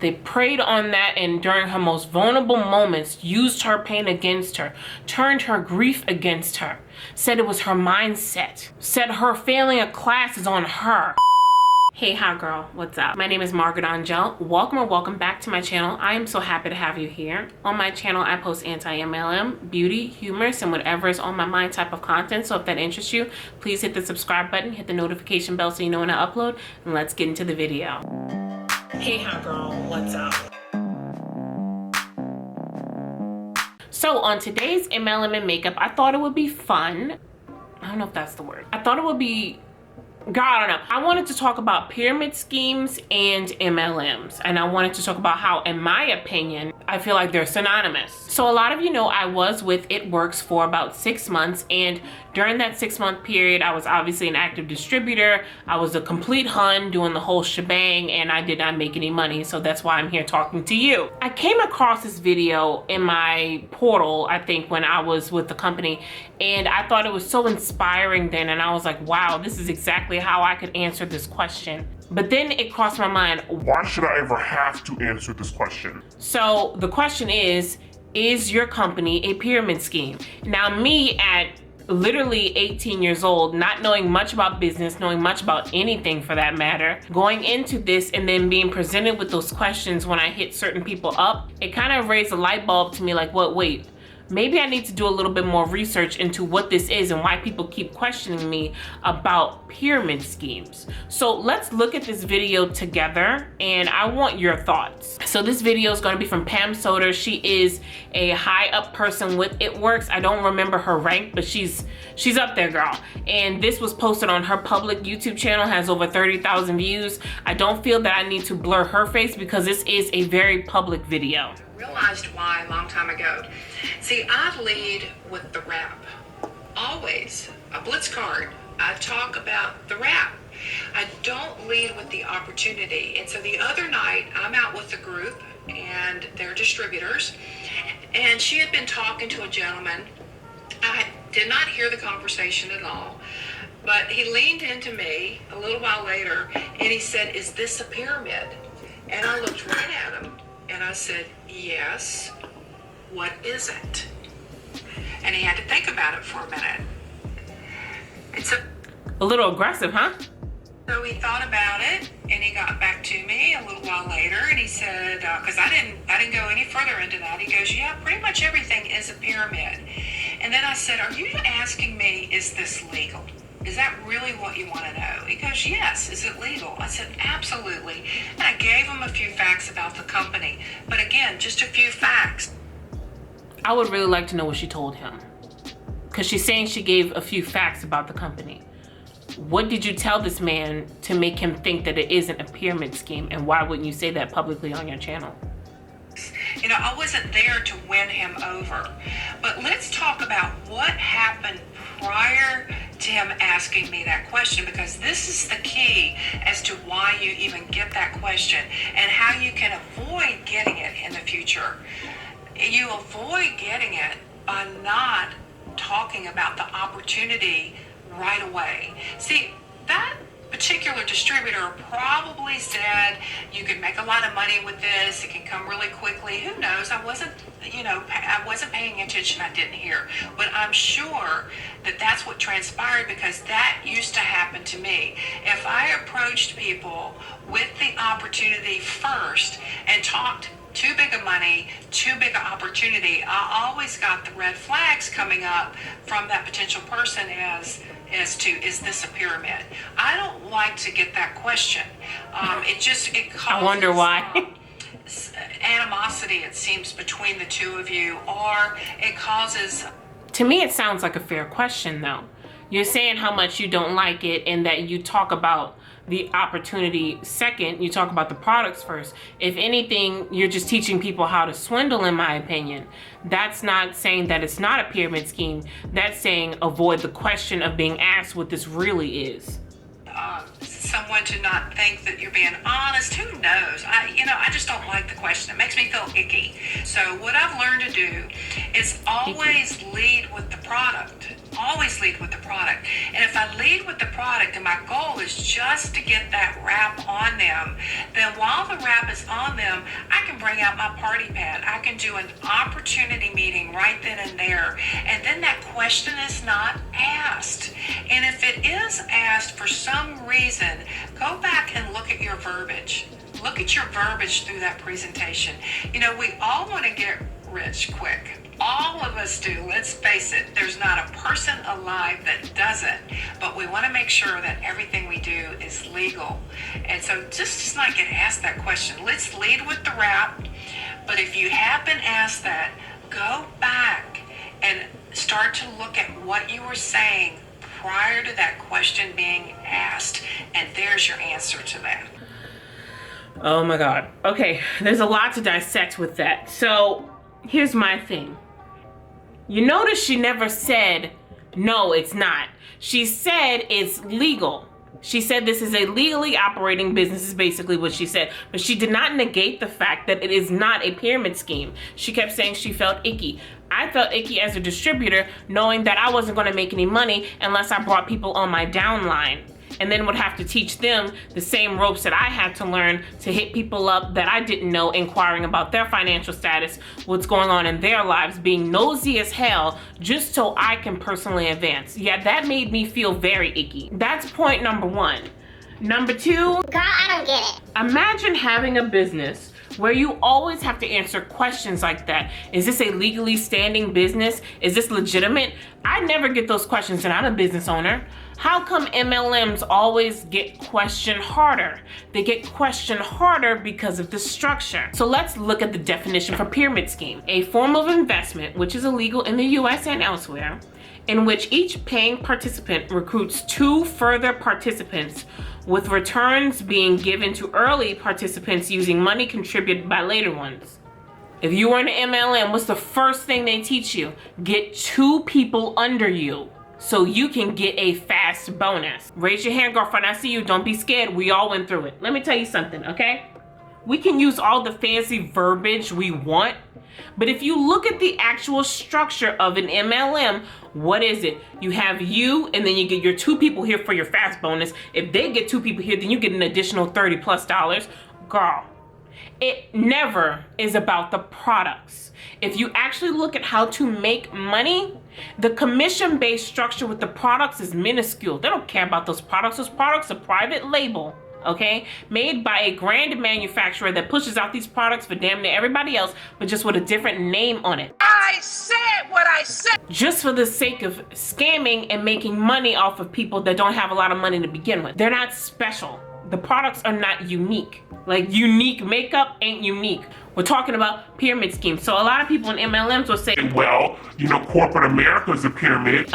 They preyed on that, and during her most vulnerable moments, used her pain against her, turned her grief against her, said it was her mindset, said her failing a class is on her. Hey, hi girl, what's up? My name is Margaret Angèl. Welcome or welcome back to my channel. I am so happy to have you here. On my channel, I post anti-MLM, beauty, humorous, and whatever is on my mind type of content. So if that interests you, please hit the subscribe button, hit the notification bell so you know when I upload, and let's get into the video. Hey, hi girl, what's up? So on today's MLM Makeup, I thought it would be fun. I don't know if that's the word. I thought it would be, God, I don't know. I wanted to talk about pyramid schemes and MLMs. And I wanted to talk about how, in my opinion, I feel like they're synonymous. So a lot of you know I was with It Works for about 6 months. And during that 6-month period, I was obviously an active distributor. I was a complete Hun doing the whole shebang, and I did not make any money. So that's why I'm here talking to you. I came across this video in my portal, I think, when I was with the company. And I thought it was so inspiring then. And I was like, wow, this is exactly how I could answer this question. But then it crossed my mind, why should I ever have to answer this question? So the question is your company a pyramid scheme? Now me at literally 18 years old, not knowing much about business, knowing much about anything for that matter, going into this and then being presented with those questions when I hit certain people up, it kind of raised a light bulb to me like, what, wait, maybe I need to do a little bit more research into what this is and why people keep questioning me about pyramid schemes. So let's look at this video together and I want your thoughts. So this video is going to be from Pam Soder. She is a high up person with It Works. I don't remember her rank, but she's up there, girl. And this was posted on her public YouTube channel, has over 30,000 views. I don't feel that I need to blur her face because this is a very public video. Realized why a long time ago. See, I lead with the rap. Always. A blitz card. I talk about the rap. I don't lead with the opportunity. And so the other night, I'm out with a group and they're distributors. And she had been talking to a gentleman. I did not hear the conversation at all. But he leaned into me a little while later and he said, "Is this a pyramid?" And I looked right at him. And I said, "Yes, what is it?" And he had to think about it for a minute. And so, a little aggressive, huh? So he thought about it and he got back to me a little while later and he said, because I didn't go any further into that. He goes, "Yeah, pretty much everything is a pyramid." And then I said, "Are you asking me, is this legal? Is that really what you want to know?" He goes, "Yes, is it legal?" I said, "Absolutely." And I gave him a few facts about the company. But again, just a few facts. I would really like to know what she told him. Because she's saying she gave a few facts about the company. What did you tell this man to make him think that it isn't a pyramid scheme? And why wouldn't you say that publicly on your channel? You know, I wasn't there to win him over. But let's talk about what happened prior to him asking me that question, because this is the key as to why you even get that question and how you can avoid getting it in the future. You avoid getting it by not talking about the opportunity right away. See, that particular distributor probably said you could make a lot of money with this, it can come really quickly. Who knows? I wasn't paying attention, I didn't hear. But I'm sure that that's what transpired because that used to happen to me. If I approached people with the opportunity first and talked too big of money, too big of opportunity, I always got the red flags coming up from that potential person as to, is this a pyramid? I don't like to get that question. It causes, I wonder why. Animosity, it seems, between the two of you, or it causes... To me, it sounds like a fair question, though. You're saying how much you don't like it and that you talk about the opportunity second, you talk about the products first. If anything, you're just teaching people how to swindle, in my opinion. That's not saying that it's not a pyramid scheme. That's saying avoid the question of being asked what this really is. Someone to not think that you're being honest. Who knows? I just don't like the question. It makes me feel icky. So what I've learned to do is always lead with the product. Always lead with the product. And if I lead with the product and my goal is just to get that wrap on them, then while the wrap is on them, bring out my party pad. I can do an opportunity meeting right then and there. And then that question is not asked. And if it is asked for some reason, go back and look at your verbiage. Look at your verbiage through that presentation. You know, we all want to get rich quick. All of us do. Let's face it. There's not a person alive that doesn't. But we want to make sure that everything we do is legal. And so just not get asked that question. Let's lead with the wrap. But if you have been asked that, go back and start to look at what you were saying prior to that question being asked. And there's your answer to that. Oh my God. Okay, there's a lot to dissect with that. So here's my thing. You notice she never said, no, it's not. She said it's legal. She said this is a legally operating business is basically what she said. But she did not negate the fact that it is not a pyramid scheme. She kept saying she felt icky. I felt icky as a distributor knowing that I wasn't going to make any money unless I brought people on my downline. And then would have to teach them the same ropes that I had to learn to hit people up that I didn't know, inquiring about their financial status, what's going on in their lives, being nosy as hell, just so I can personally advance. Yeah, that made me feel very icky. That's point number one. Number two, girl, I don't get it. Imagine having a business where you always have to answer questions like that. Is this a legally standing business? Is this legitimate? I never get those questions and I'm a business owner. How come MLMs always get questioned harder? They get questioned harder because of the structure. So let's look at the definition for pyramid scheme. A form of investment, which is illegal in the US and elsewhere, in which each paying participant recruits 2 further participants, with returns being given to early participants using money contributed by later ones. If you are in an MLM, what's the first thing they teach you? Get 2 people under you so you can get a fast bonus. Raise your hand, girlfriend. I see you. Don't be scared. We all went through it. Let me tell you something, okay? We can use all the fancy verbiage we want, but if you look at the actual structure of an MLM, what is it? You have you, and then you get your 2 people here for your fast bonus. If they get 2 people here, then you get an additional $30+. Girl, it never is about the products. If you actually look at how to make money, the commission-based structure with the products is minuscule. They don't care about those products. Those products are private label, okay? Made by a grand manufacturer that pushes out these products for damn near everybody else, but just with a different name on it. I said what I said. Just for the sake of scamming and making money off of people that don't have a lot of money to begin with. They're not special. The products are not unique. Like, unique makeup ain't unique. We're talking about pyramid schemes. So a lot of people in MLMs will say, well, you know, corporate America is a pyramid.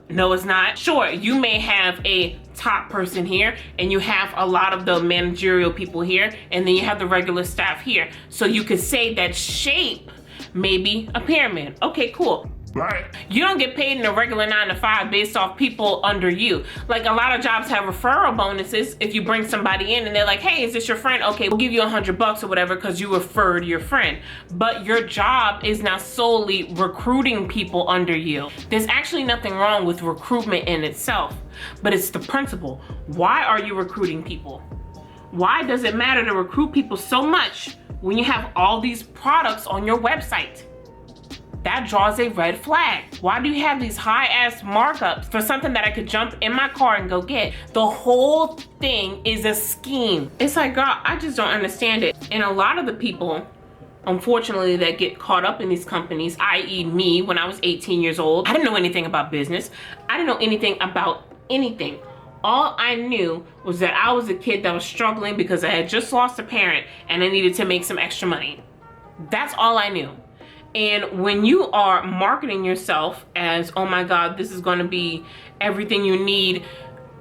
No, it's not. Sure, you may have a top person here and you have a lot of the managerial people here and then you have the regular staff here. So you could say that shape may be a pyramid. Okay, cool. Right. You don't get paid in a regular 9-to-5 based off people under you. Like, a lot of jobs have referral bonuses if you bring somebody in and they're like, hey, is this your friend? Okay, we'll give you $100 or whatever because you referred your friend. But your job is now solely recruiting people under you. There's actually nothing wrong with recruitment in itself, but it's the principle. Why are you recruiting people? Why does it matter to recruit people so much when you have all these products on your website? That draws a red flag. Why do you have these high-ass markups for something that I could jump in my car and go get? The whole thing is a scheme. It's like, girl, I just don't understand it. And a lot of the people, unfortunately, that get caught up in these companies, i.e. me, when I was 18 years old, I didn't know anything about business. I didn't know anything about anything. All I knew was that I was a kid that was struggling because I had just lost a parent and I needed to make some extra money. That's all I knew. And when you are marketing yourself as, oh my God, this is going to be everything you need.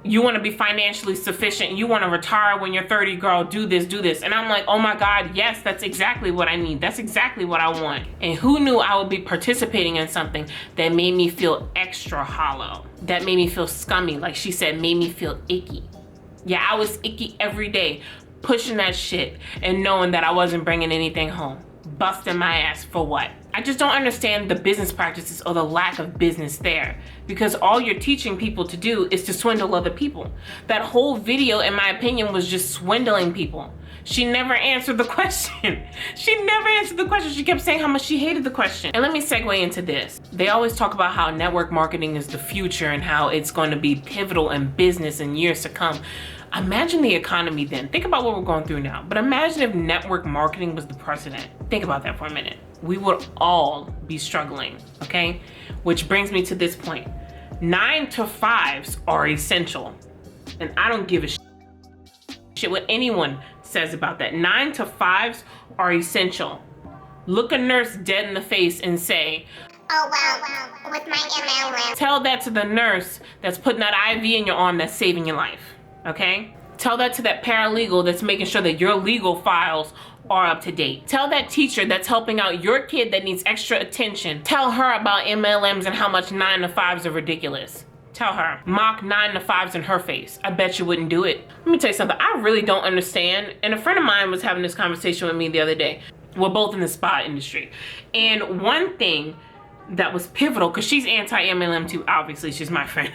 You want to be financially sufficient. You want to retire when you're 30, girl, do this, do this. And I'm like, oh my God, yes, that's exactly what I need. That's exactly what I want. And who knew I would be participating in something that made me feel extra hollow, that made me feel scummy, like she said, made me feel icky. Yeah, I was icky every day, pushing that shit and knowing that I wasn't bringing anything home. Busting my ass for what? I just don't understand the business practices or the lack of business there, because all you're teaching people to do is to swindle other people. That whole video, in my opinion, was just swindling people. She never answered the question. She never answered the question. She kept saying how much she hated the question. And let me segue into this. They always talk about how network marketing is the future and how it's going to be pivotal in business in years to come. Imagine the economy then. Think about what we're going through now. But imagine if network marketing was the precedent. Think about that for a minute. We would all be struggling, okay? Which brings me to this point. 9 to 5s are essential. And I don't give a shit what anyone says about that. 9 to 5s are essential. Look a nurse dead in the face and say, oh well, with my MLM. Tell that to the nurse that's putting that IV in your arm that's saving your life, okay? Tell that to that paralegal that's making sure that your legal files are up to date. Tell that teacher that's helping out your kid that needs extra attention. Tell her about MLMs and how much 9 to 5s are ridiculous. Tell her. Mock 9 to 5s in her face. I bet you wouldn't do it. Let me tell you something. I really don't understand. And a friend of mine was having this conversation with me the other day. We're both in the spa industry. And one thing that was pivotal, because she's anti-MLM too, obviously, she's my friend.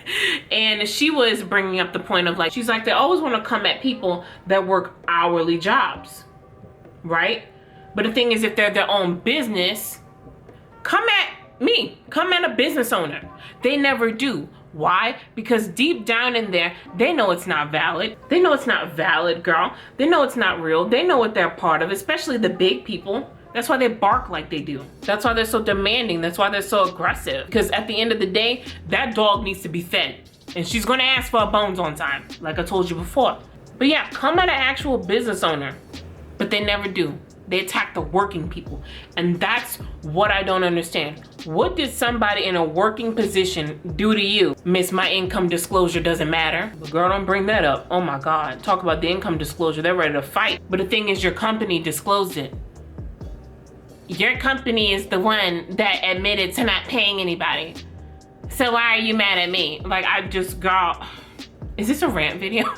And she was bringing up the point of like, she's like, they always want to come at people that work hourly jobs, right? But the thing is, if they're their own business, come at me, come at a business owner. They never do. Why? Because deep down in there, they know it's not valid. They know it's not valid, girl. They know it's not real. They know what they're part of, especially the big people. That's why they bark like they do. That's why they're so demanding. That's why they're so aggressive. Because at the end of the day, that dog needs to be fed. And she's gonna ask for her bones on time, like I told you before. But yeah, come at an actual business owner. But they never do. They attack the working people. And that's what I don't understand. What did somebody in a working position do to you? Miss, my income disclosure doesn't matter. But girl, don't bring that up. Oh my God. Talk about the income disclosure. They're ready to fight. But the thing is, your company disclosed it. Your company is the one that admitted to not paying anybody. So why are you mad at me? Like, I just, girl, is this a rant video?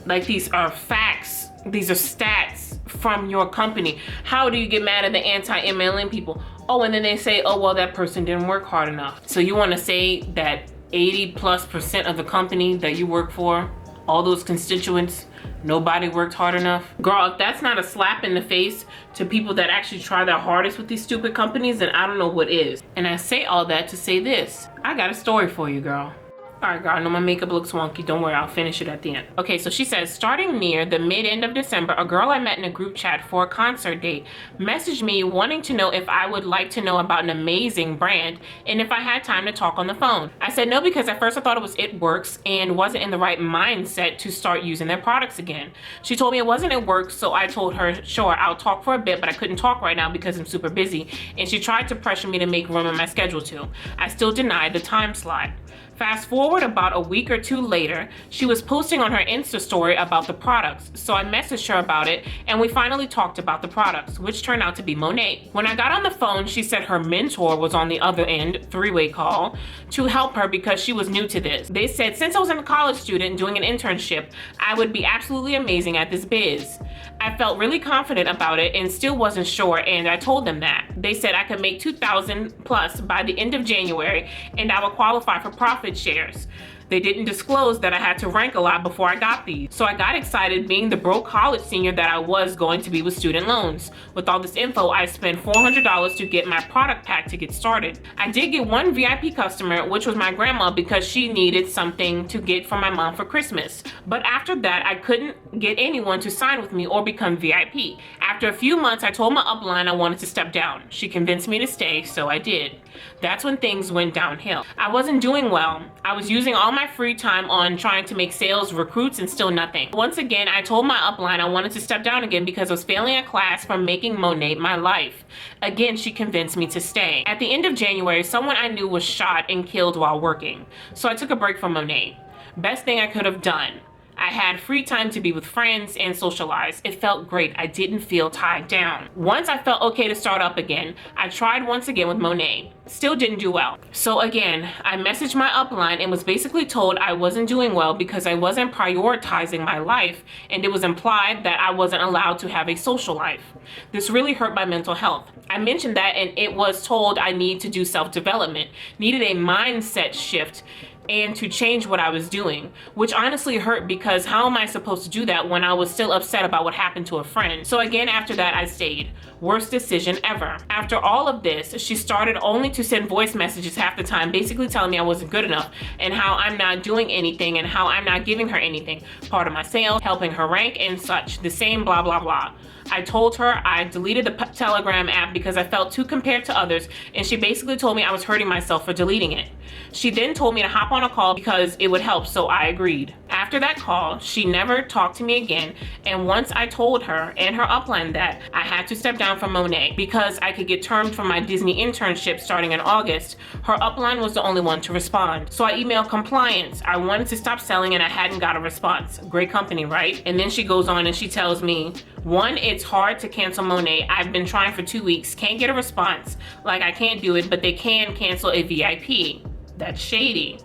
Like, these are facts. These are stats from your company. How do you get mad at the anti-MLM people? Oh, and then they say, oh, well, that person didn't work hard enough. So you want to say that 80+% of the company that you work for, all those constituents, nobody worked hard enough? Girl, if that's not a slap in the face to people that actually try their hardest with these stupid companies, then I don't know what is. And I say all that to say this. I got a story for you, girl. All right, girl, I know my makeup looks wonky. Don't worry, I'll finish it at the end. Okay, so she says, starting near the mid-end of December, a girl I met in a group chat for a concert date messaged me wanting to know if I would like to know about an amazing brand and if I had time to talk on the phone. I said no, because at first I thought it was It Works and wasn't in the right mindset to start using their products again. She told me it wasn't It Works, so I told her, sure, I'll talk for a bit, but I couldn't talk right now because I'm super busy. And she tried to pressure me to make room in my schedule too. I still denied the time slot. Fast forward about a week or two later, she was posting on her Insta story about the products, so I messaged her about it, and we finally talked about the products, which turned out to be Monet. When I got on the phone, she said her mentor was on the other end, three-way call, to help her because she was new to this. They said since I was a college student doing an internship, I would be absolutely amazing at this biz. I felt really confident about it and still wasn't sure, and I told them that. They said I could make $2,000 plus by the end of January, and I would qualify for profit shares. They didn't disclose that I had to rank a lot before I got these. So I got excited being the broke college senior that I was going to be with student loans. With all this info, I spent $400 to get my product pack to get started. I did get one VIP customer, which was my grandma, because she needed something to get for my mom for Christmas. But after that, I couldn't get anyone to sign with me or become VIP. After a few months, I told my upline I wanted to step down. She convinced me to stay, so I did. That's when things went downhill. I wasn't doing well. I was using all my free time on trying to make sales, recruits, and still nothing. Once again, I told my upline I wanted to step down again because I was failing a class from making Monet my life. Again, she convinced me to stay. At the end of January, someone I knew was shot and killed while working. So I took a break from Monet. Best thing I could have done. I had free time to be with friends and socialize. It felt great. I didn't feel tied down. Once I felt okay to start up again, I tried once again with Monet. Still didn't do well. So again, I messaged my upline and was basically told I wasn't doing well because I wasn't prioritizing my life, and it was implied that I wasn't allowed to have a social life. This really hurt my mental health. I mentioned that, and it was told I need to do self-development, needed a mindset shift and to change what I was doing, which honestly hurt because how am I supposed to do that when I was still upset about what happened to a friend? So again, after that, I stayed. Worst decision ever. After all of this, she started only to send voice messages half the time, basically telling me I wasn't good enough and how I'm not doing anything and how I'm not giving her anything. Part of my sales, helping her rank and such, the same blah, blah, blah. I told her I deleted the Telegram app because I felt too compared to others, and she basically told me I was hurting myself for deleting it. She then told me to hop on a call because it would help, so I agreed. After that call, she never talked to me again, and once I told her and her upline that I had to step down from Monet because I could get termed from my Disney internship starting in August, her upline was the only one to respond. So I emailed compliance. I wanted to stop selling and I hadn't got a response. Great company, right? And then she goes on and she tells me, one, it's hard to cancel Monet. I've been trying for 2 weeks, can't get a response. Like I can't do it, but they can cancel a VIP. That's shady.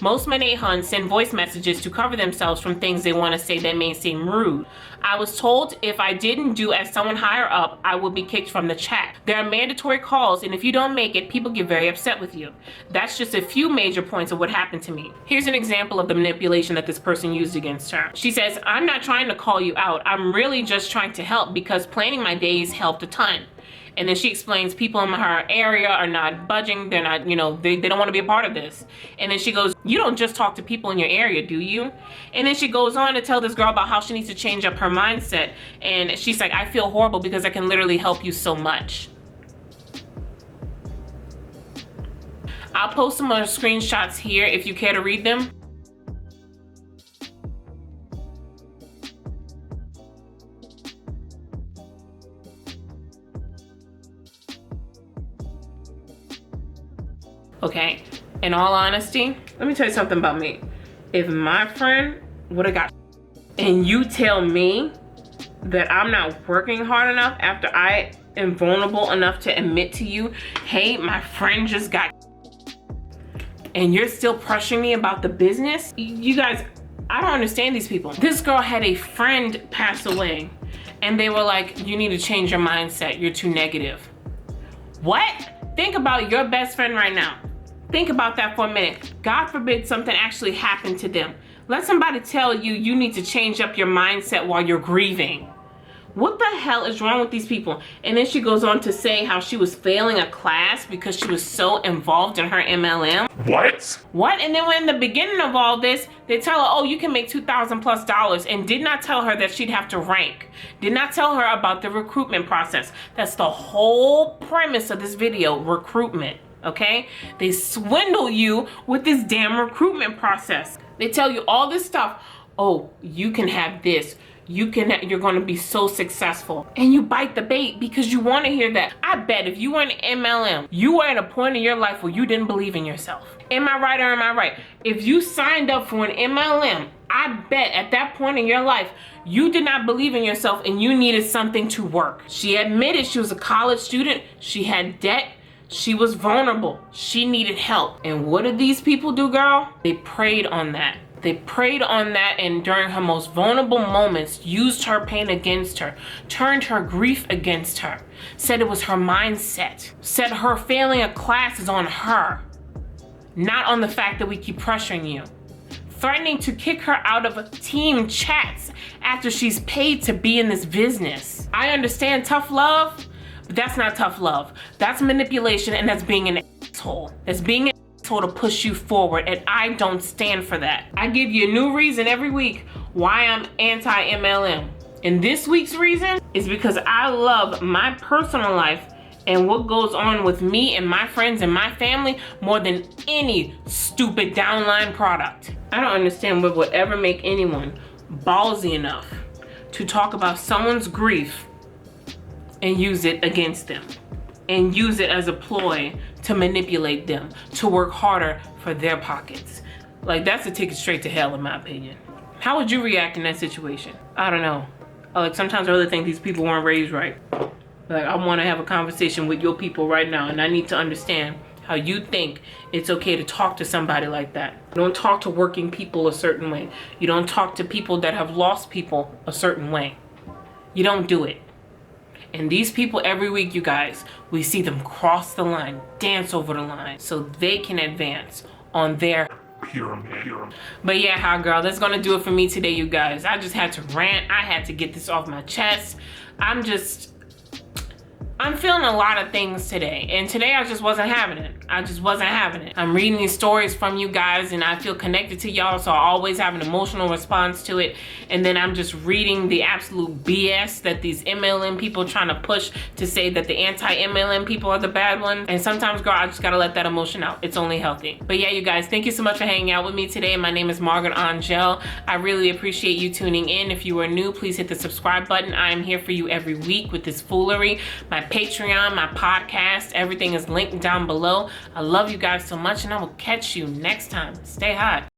Most Monet Huns send voice messages to cover themselves from things they want to say that may seem rude. I was told if I didn't do as someone higher up, I would be kicked from the chat. There are mandatory calls, and if you don't make it, people get very upset with you. That's just a few major points of what happened to me. Here's an example of the manipulation that this person used against her. She says, I'm not trying to call you out. I'm really just trying to help because planning my days helped a ton. And then she explains people in her area are not budging. They're not, they don't want to be a part of this. And then she goes, you don't just talk to people in your area, do you? And then she goes on to tell this girl about how she needs to change up her mindset. And she's like, I feel horrible because I can literally help you so much. I'll post some more screenshots here if you care to read them. Okay, in all honesty, let me tell you something about me. If my friend would have got and you tell me that I'm not working hard enough after I am vulnerable enough to admit to you, hey, my friend just got and you're still pressuring me about the business, you guys, I don't understand these people. This girl had a friend pass away and they were like, you need to change your mindset, you're too negative. What? Think about your best friend right now. Think about that for a minute. God forbid something actually happened to them. Let somebody tell you you need to change up your mindset while you're grieving. What the hell is wrong with these people? And then she goes on to say how she was failing a class because she was so involved in her MLM. What? And then when in the beginning of all this, they tell her, oh, you can make $2,000+ and did not tell her that she'd have to rank. Did not tell her about the recruitment process. That's the whole premise of this video, recruitment. Okay? They swindle you with this damn recruitment process. They tell you all this stuff. Oh, you can have this. You're going to be so successful. And you bite the bait because you want to hear that. I bet if you were in MLM, you were at a point in your life where you didn't believe in yourself. Am I right or am I right? If you signed up for an MLM, I bet at that point in your life, you did not believe in yourself and you needed something to work. She admitted she was a college student. She had debt. She was vulnerable. She needed help. And what did these people do, girl? They preyed on that. They preyed on that, and during her most vulnerable moments, used her pain against her, turned her grief against her, said it was her mindset, said her failing a class is on her, not on the fact that we keep pressuring you, threatening to kick her out of team chats after she's paid to be in this business. I understand tough love, but that's not tough love. That's manipulation, and that's being an asshole. That's being an to push you forward, and I don't stand for that. I give you a new reason every week why I'm anti-MLM. And this week's reason is because I love my personal life and what goes on with me and my friends and my family more than any stupid downline product. I don't understand what would ever make anyone ballsy enough to talk about someone's grief and use it against them, and use it as a ploy to manipulate them, to work harder for their pockets. Like, that's a ticket straight to hell, in my opinion. How would you react in that situation? I don't know. Like, sometimes I really think these people weren't raised right. Like, I want to have a conversation with your people right now, and I need to understand how you think it's okay to talk to somebody like that. You don't talk to working people a certain way. You don't talk to people that have lost people a certain way. You don't do it. And these people every week, you guys, we see them cross the line, dance over the line so they can advance on their pyramid. But yeah, hot girl, that's gonna do it for me today, you guys. I just had to rant. I had to get this off my chest. I'm feeling a lot of things today, and today I just wasn't having it. I just wasn't having it. I'm reading these stories from you guys, and I feel connected to y'all, so I always have an emotional response to it. And then I'm just reading the absolute BS that these MLM people trying to push to say that the anti-MLM people are the bad ones. And sometimes, girl, I just gotta let that emotion out. It's only healthy. But yeah, you guys, thank you so much for hanging out with me today. My name is Margaret Angèl. I really appreciate you tuning in. If you are new, please hit the subscribe button. I am here for you every week with this foolery. My Patreon, my podcast, everything is linked down below. I love you guys so much, and I will catch you next time. Stay hot.